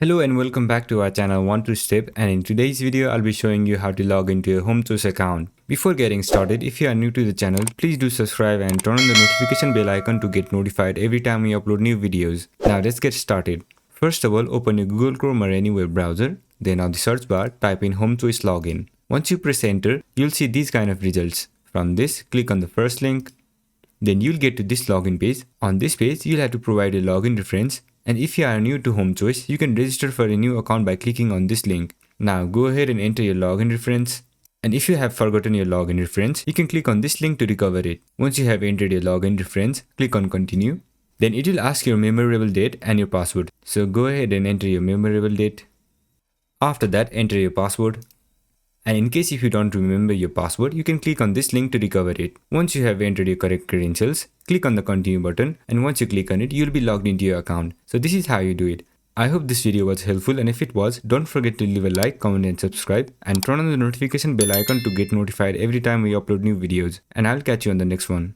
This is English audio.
Hello and welcome back to our channel 1 2 Step, and in today's video I'll be showing you how to log into your Homechoice account. Before getting started, if you are new to the channel, please do subscribe and turn on the notification bell icon to get notified every time we upload new videos. Now let's get started. First of all, open your Google Chrome or any web browser. Then on the search bar, type in Homechoice Login. Once you press enter, you'll see these kind of results. From this, click on the first link. Then you'll get to this login page. On this page, you'll have to provide a login reference. And if you are new to Homechoice, you can register for a new account by clicking on this link. Now go ahead and enter your login reference. And if you have forgotten your login reference, you can click on this link to recover it. Once you have entered your login reference, click on continue. Then it will ask your memorable date and your password. So go ahead and enter your memorable date. After that, enter your password. And in case if you don't remember your password, you can click on this link to recover it. Once you have entered your correct credentials, click on the continue button, and once you click on it, you'll be logged into your account. So this is how you do it. I hope this video was helpful, and if it was, don't forget to leave a like, comment and subscribe, and turn on the notification bell icon to get notified every time we upload new videos. And I'll catch you on the next one.